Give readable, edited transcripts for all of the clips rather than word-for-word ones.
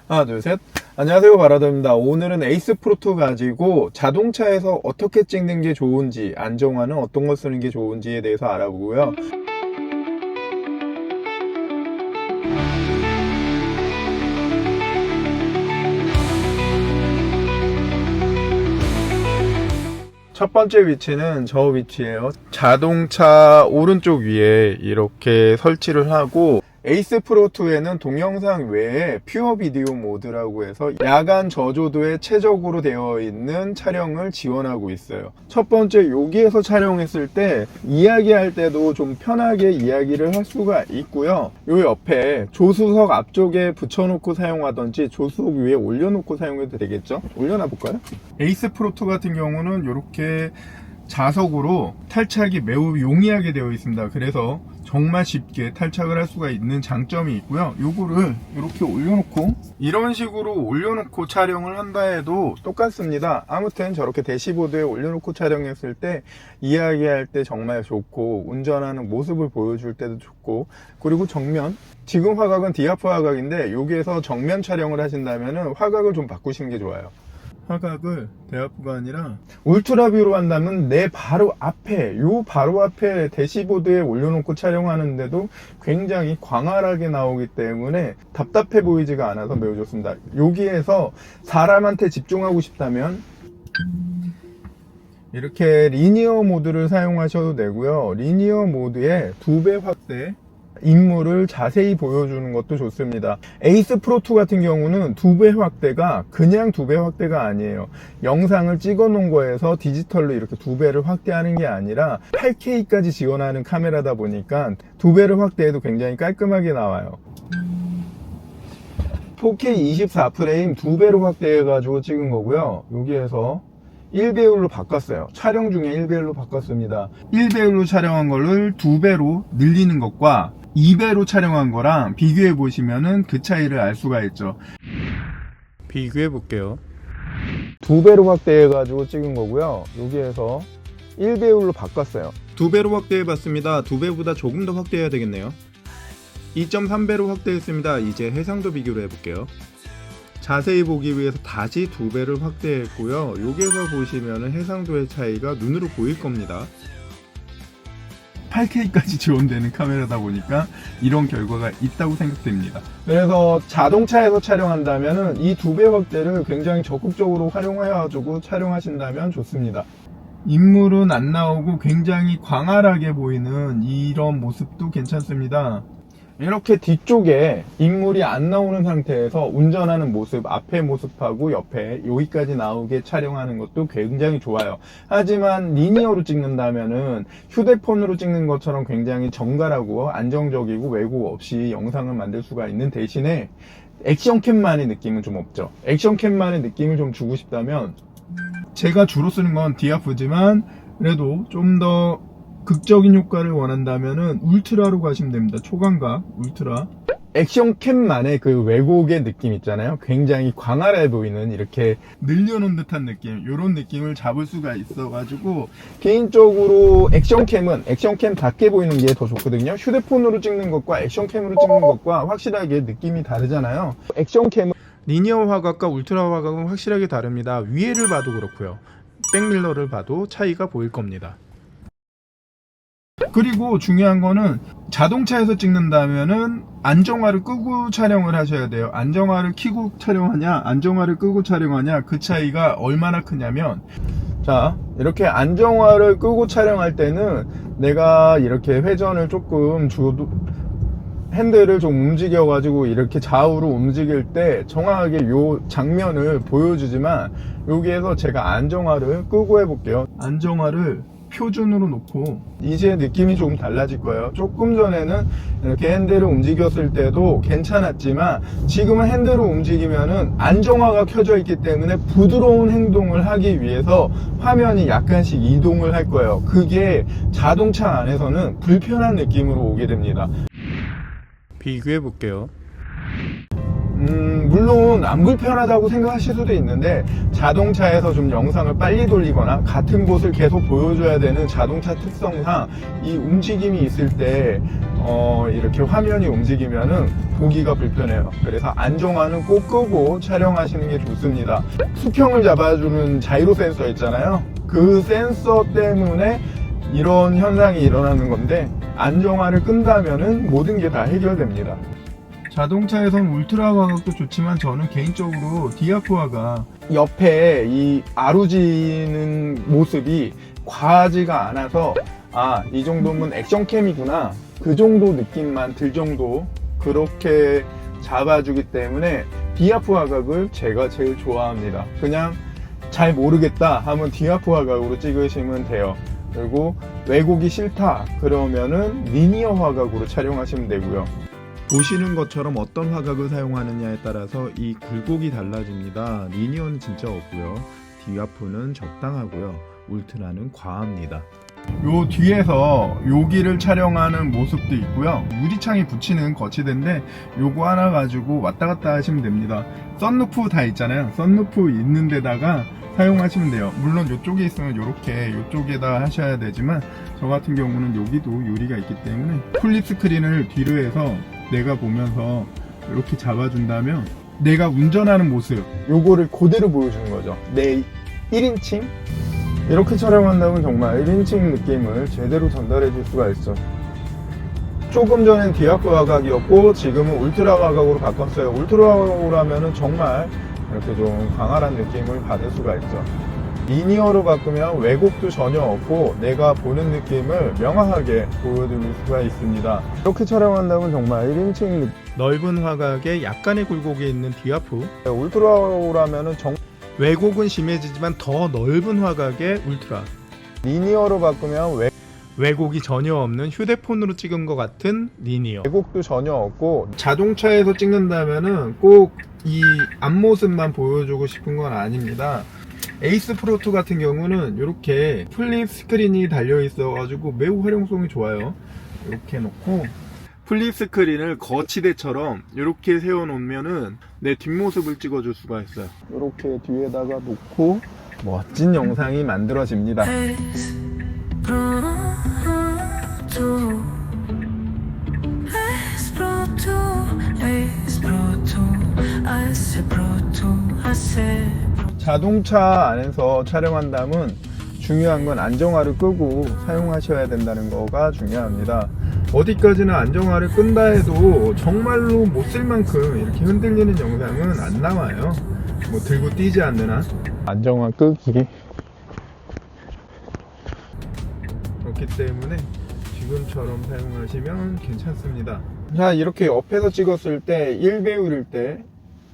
하나, 둘, 셋. 안녕하세요, 바라더입니다. 오늘은 에이스 프로2 가지고 자동차에서 어떻게 찍는 게 좋은지, 안정화는 어떤 거 쓰는 게 좋은지에 대해서 알아보고요. 첫 번째 위치는 저 위치예요. 자동차 오른쪽 위에 이렇게 설치를 하고, 에이스 프로2에는 동영상 외에 퓨어 비디오 모드라고 해서 야간 저조도에 최적으로 되어 있는 촬영을 지원하고 있어요. 첫 번째, 여기에서 촬영했을 때 이야기할 때도 좀 편하게 이야기를 할 수가 있고요. 요 옆에 조수석 앞쪽에 붙여놓고 사용하던지 조수석 위에 올려놓고 사용해도 되겠죠? 올려놔 볼까요? 에이스 프로2 같은 경우는 이렇게 자석으로 탈착이 매우 용이하게 되어 있습니다. 그래서 정말 쉽게 탈착을 할 수가 있는 장점이 있고요. 요거를 이렇게 올려놓고 이런 식으로 올려놓고 촬영을 한다 해도 똑같습니다. 아무튼 저렇게 대시보드에 올려놓고 촬영했을 때 이야기할 때 정말 좋고, 운전하는 모습을 보여줄 때도 좋고, 그리고 정면, 지금 화각은 디아프 화각인데 여기에서 정면 촬영을 하신다면 화각을 좀 바꾸시는 게 좋아요. 화각을 대아프가 아니라 울트라뷰로 한다면 내 바로 앞에, 요 바로 앞에 대시보드에 올려놓고 촬영하는데도 굉장히 광활하게 나오기 때문에 답답해 보이지가 않아서 매우 좋습니다. 여기에서 사람한테 집중하고 싶다면 이렇게 리니어 모드를 사용하셔도 되고요. 리니어 모드에 2배 확대, 인물을 자세히 보여주는 것도 좋습니다. 에이스 프로2 같은 경우는 2배 확대가 그냥 2배 확대가 아니에요. 영상을 찍어 놓은 거에서 디지털로 이렇게 2배를 확대하는 게 아니라 8K까지 지원하는 카메라다 보니까 2배를 확대해도 굉장히 깔끔하게 나와요. 4K 24프레임 2배로 확대해 가지고 찍은 거고요. 여기에서 1배율로 바꿨어요. 촬영 중에 1배율로 바꿨습니다. 1배율로 촬영한 거를 2배로 늘리는 것과 2배로 촬영한 거랑 비교해 보시면은 그 차이를 알 수가 있죠. 비교해 볼게요. 2배로 확대해 가지고 찍은 거고요. 여기에서 1배율로 바꿨어요. 2배로 확대해 봤습니다. 2배보다 조금 더 확대해야 되겠네요. 2.3배로 확대했습니다. 이제 해상도 비교를 해 볼게요. 자세히 보기 위해서 다시 2배를 확대했고요. 여기에서 보시면은 해상도의 차이가 눈으로 보일 겁니다. 8K까지 지원되는 카메라다 보니까 이런 결과가 있다고 생각됩니다. 그래서 자동차에서 촬영한다면 이 2배 확대를 굉장히 적극적으로 활용해가지고 촬영하신다면 좋습니다. 인물은 안 나오고 굉장히 광활하게 보이는 이런 모습도 괜찮습니다. 이렇게 뒤쪽에 인물이 안 나오는 상태에서 운전하는 모습, 앞에 모습하고 옆에 여기까지 나오게 촬영하는 것도 굉장히 좋아요. 하지만 리니어로 찍는다면은 휴대폰으로 찍는 것처럼 굉장히 정갈하고 안정적이고 왜곡 없이 영상을 만들 수가 있는 대신에 액션캠만의 느낌은 좀 없죠. 액션캠만의 느낌을 좀 주고 싶다면 제가 주로 쓰는 건 디아프지만 그래도 좀 더 극적인 효과를 원한다면은 울트라로 가시면 됩니다. 초광각 울트라. 액션캠만의 그 왜곡의 느낌 있잖아요. 굉장히 광활해 보이는, 이렇게 늘려놓은 듯한 느낌, 이런 느낌을 잡을 수가 있어가지고 개인적으로 액션캠답게 보이는 게 더 좋거든요. 휴대폰으로 찍는 것과 액션캠으로 찍는 것과 확실하게 느낌이 다르잖아요. 액션캠은 리니어 화각과 울트라 화각은 확실하게 다릅니다. 위에를 봐도 그렇고요, 백밀러를 봐도 차이가 보일 겁니다. 그리고 중요한 거는 자동차에서 찍는다면은 안정화를 끄고 촬영을 하셔야 돼요. 안정화를 켜고 촬영하냐, 안정화를 끄고 촬영하냐, 그 차이가 얼마나 크냐면, 자, 이렇게 안정화를 끄고 촬영할 때는 내가 이렇게 회전을 조금 줘도, 핸들을 좀 움직여 가지고 이렇게 좌우로 움직일 때 정확하게 요 장면을 보여주지만, 여기에서 제가 안정화를 끄고 해볼게요. 안정화를 표준으로 놓고 이제 느낌이 조금 달라질 거예요. 조금 전에는 이렇게 핸들을 움직였을 때도 괜찮았지만 지금은 핸들을 움직이면은 안정화가 켜져 있기 때문에 부드러운 행동을 하기 위해서 화면이 약간씩 이동을 할 거예요. 그게 자동차 안에서는 불편한 느낌으로 오게 됩니다. 비교해 볼게요. 물론 물론 안 불편하다고 생각하실 수도 있는데 자동차에서 좀 영상을 빨리 돌리거나 같은 곳을 계속 보여줘야 되는 자동차 특성상 이 움직임이 있을 때 이렇게 화면이 움직이면은 보기가 불편해요. 그래서 안정화는 꼭 끄고 촬영하시는 게 좋습니다. 수평을 잡아주는 자이로 센서 있잖아요. 그 센서 때문에 이런 현상이 일어나는 건데 안정화를 끈다면은 모든 게 다 해결됩니다. 자동차에선 울트라 화각도 좋지만 저는 개인적으로 디아프 화각 옆에 이 아루지는 모습이 과하지가 않아서 이 정도면 액션캠이구나 그 정도 느낌만 들 정도 그렇게 잡아주기 때문에 디아프 화각을 제가 제일 좋아합니다. 그냥 잘 모르겠다 하면 디아프 화각으로 찍으시면 돼요. 그리고 왜곡이 싫다 그러면은 리니어 화각으로 촬영하시면 되고요. 보시는 것처럼 어떤 화각을 사용하느냐에 따라서 이 굴곡이 달라집니다. 리니어는 진짜 없고요. 디아프는 적당하고요. 울트라는 과합니다. 요 뒤에서 여기를 촬영하는 모습도 있고요. 유리창에 붙이는 거치대인데 요거 하나 가지고 왔다 갔다 하시면 됩니다. 썬루프 다 있잖아요. 썬루프 있는 데다가 사용하시면 돼요. 물론 이쪽에 있으면 이렇게 이쪽에다 하셔야 되지만 저 같은 경우는 여기도 유리가 있기 때문에 플립 스크린을 뒤로 해서 내가 보면서 이렇게 잡아준다면 내가 운전하는 모습 요거를 그대로 보여주는 거죠. 내 1인칭 이렇게 촬영한다면 정말 1인칭 느낌을 제대로 전달해 줄 수가 있어. 조금 전엔 디아프 화각이었고 지금은 울트라 화각으로 바꿨어요. 울트라 화각으로 하면은 정말 이렇게 좀 광활한 느낌을 받을 수가 있죠. 리니어로 바꾸면 왜곡도 전혀 없고 내가 보는 느낌을 명확하게 보여드릴 수가 있습니다. 이렇게 촬영한다면 정말 1인칭 넓은 화각에 약간의 굴곡이 있는 디아프 울트라로 하면은 왜곡은 심해지지만 더 넓은 화각의 울트라 리니어로 바꾸면 왜곡이 전혀 없는 휴대폰으로 찍은 것 같은 리니어 왜곡도 전혀 없고 자동차에서 찍는다면은 꼭 이 앞모습만 보여주고 싶은 건 아닙니다. 에이스 프로2 같은 경우는 이렇게 플립 스크린이 달려 있어 가지고 매우 활용성이 좋아요. 이렇게 놓고 플립 스크린을 거치대처럼 이렇게 세워 놓으면은 내 뒷모습을 찍어 줄 수가 있어요. 이렇게 뒤에다가 놓고 멋진 영상이 만들어집니다. 자동차 안에서 촬영한다면 중요한 건 안정화를 끄고 사용하셔야 된다는 거가 중요합니다. 어디까지나 안정화를 끈다 해도 정말로 못 쓸 만큼 이렇게 흔들리는 영상은 안 나와요. 뭐 들고 뛰지 않는 한. 안정화 끄기. 그렇기 때문에 지금처럼 사용하시면 괜찮습니다. 자, 이렇게 옆에서 찍었을 때 1배율일 때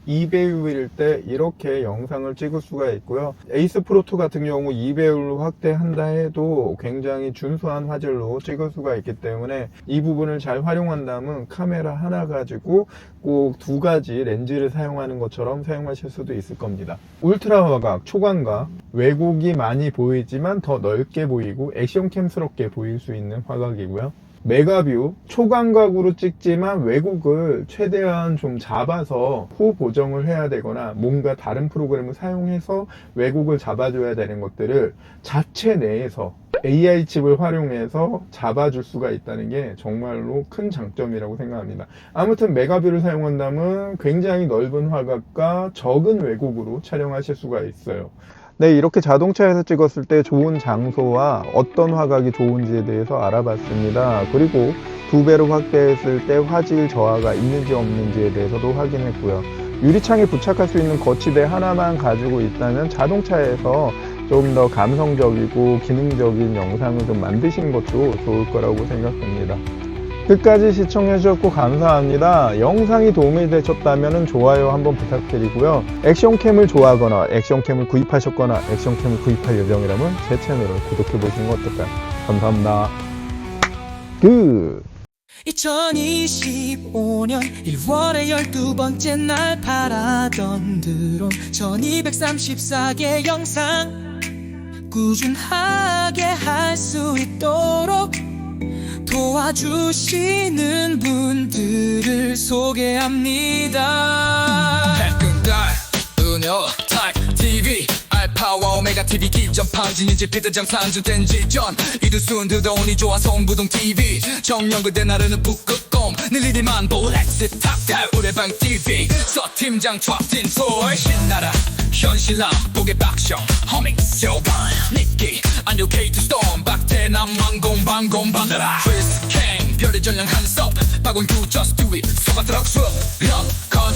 2배율일 때 이렇게 영상을 찍을 수가 있고요. 에이스 프로2 같은 경우 2배율로 확대한다 해도 굉장히 준수한 화질로 찍을 수가 있기 때문에 이 부분을 잘 활용한다면 카메라 하나 가지고 꼭 두 가지 렌즈를 사용하는 것처럼 사용하실 수도 있을 겁니다. 울트라 화각, 초광각, 왜곡이 많이 보이지만 더 넓게 보이고 액션캠스럽게 보일 수 있는 화각이고요. 메가뷰, 초광각으로 찍지만 왜곡을 최대한 좀 잡아서 후 보정을 해야 되거나 뭔가 다른 프로그램을 사용해서 왜곡을 잡아줘야 되는 것들을 자체 내에서 AI 칩을 활용해서 잡아줄 수가 있다는 게 정말로 큰 장점이라고 생각합니다. 아무튼 메가뷰를 사용한다면 굉장히 넓은 화각과 적은 왜곡으로 촬영하실 수가 있어요. 네, 이렇게 자동차에서 찍었을 때 좋은 장소와 어떤 화각이 좋은지에 대해서 알아봤습니다. 그리고 2배로 확대했을 때 화질 저하가 있는지 없는지에 대해서도 확인했고요. 유리창에 부착할 수 있는 거치대 하나만 가지고 있다면 자동차에서 좀 더 감성적이고 기능적인 영상을 좀 만드시는 것도 좋을 거라고 생각합니다. 끝까지 시청해 주셨고 감사합니다. 영상이 도움이 되셨다면 좋아요 한번 부탁드리고요. 액션캠을 좋아하거나 액션캠을 구입하셨거나 액션캠을 구입할 예정이라면 제 채널을 구독해 보시는 것 어떨까요? 감사합니다. 2025년 1월의 12번째 날 팔아던 드론 1234개 영상 꾸준하게 할 수 있도록 도와주시는 분들을 소개합니다. 내가 TV 기점판 진인지 피드장 산주된 지전 이두순 드더운이 좋아 송부동 TV 정령그대 나르는 북극곰 늘리리만 볼렉스 탑달 우레방 TV 서팀장 촥진 소울 신나라 현실남 보게 박형 허밍 쇼반 니끼 안녕 케이트 스톰 박태남 망공 방공 받아라 크리스 캥 별의 전령 한섭 박원규 just do it 소가 트럭 수 런컨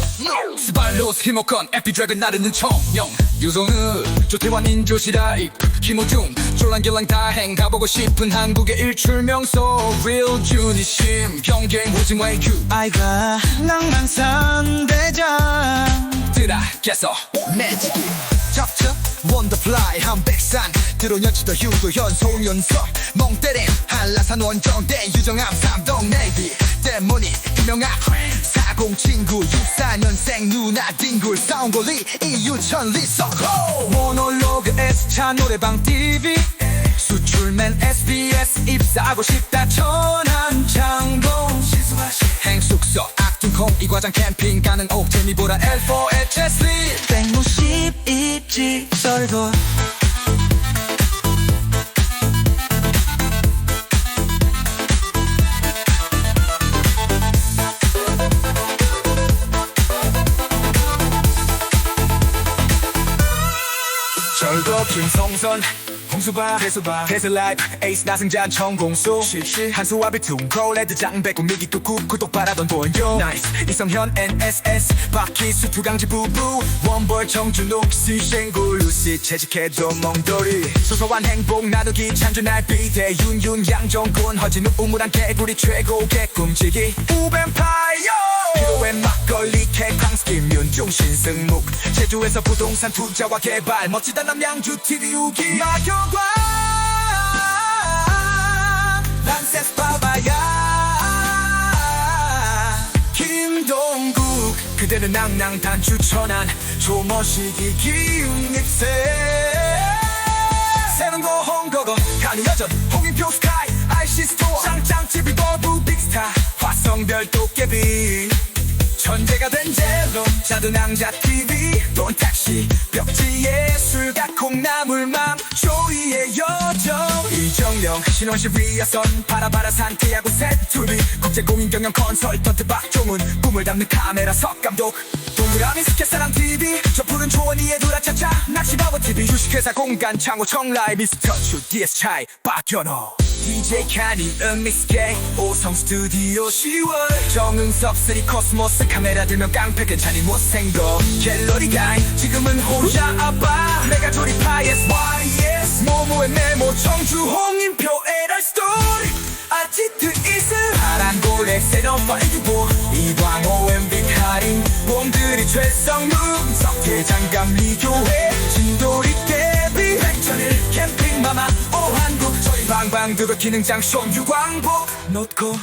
스발로스 히모컨 에피드래곤 나르는 청령 유성은 조태환 인조시라이 김호중 쫄랑길랑 다행 가보고 싶은 한국의 일출명소 real 주니심 경쟁 호징와의 큐 아이가 낭만산 대장 드라겠어 매직이 첩첩 원더플라이 한백산 드론연치도 휴도현 송연석 멍때림 한라산 원정대 유정암 삼동 네이비 때문이 유명한 40 친구 64년생 누나 딩굴 싸움골리 이유천 리서호 모놀로그 S차 노래방 TV 수출맨 SBS 입사하고 싶다 천안 창동 행숙소 악둔콩 이과장 캠핑 가는 옥태미 보라 L4HS 152지 썰고 절도 김성선 홍수바 해수바 해슬라이프 에이스 나승잔 천공수 실시 한수와 비툼 콜레드 장백구 미기구 구독 바라던 본요 나이스 이성현 NSS 박희수 두강지 부부 원벌 정준욱 시생구 루시 채직해도 멍돌이 소소한 행복 나누기 찬준날 비대 윤윤 양정곤 허진우 우물한 개구리 최고 개꿈치기 우뱀파이어 피로의 막걸리 개강스키 윤중 신승묵 제주에서 부동산 투자와 개발 멋지다 남양주 TV 우기 마교관 란세스 바바야 김동국 그대는 낭낭 단추 천안 조머시기 기운 잎새 새는고 홍거거 간이여전 홍인표 스카이 IC 스토어 짱짱 TV 버브 빅스타 화성별 도깨비 천재가 된 젤로 자두낭자 TV 돈 택시 벽지 예술가 콩나물맘 조이의 여정 이정령 신원시 위아선 바라바라 산티아고 세투비 국제공인 경영 컨설턴트 박종훈 꿈을 담는 카메라 석감독 동그라미 스케사랑 TV 저 푸른 초원이의 두라차차 낚시바보 TV 주식회사 공간 창호 청라이 미스터추 DS 차이 박현호 DJ 카니 음믹스케 오성 스튜디오 10월 정응석 3 코스모스 카메라 들면 깡패 괜찮이 못생겨 갤러리 가이 지금은 호자 아빠 내가 조립하 YS 모모의 메모 청주 홍인표 에럴 스토리 아지트 이슬 파란 고래 세너파이고 이광호 MB 카린 봄들이 최성문 석회장감 리교회 진도리 대비 백천일 캠핑마마 오한국 저희 방방 두고 기능장 쇼 유광복 놓고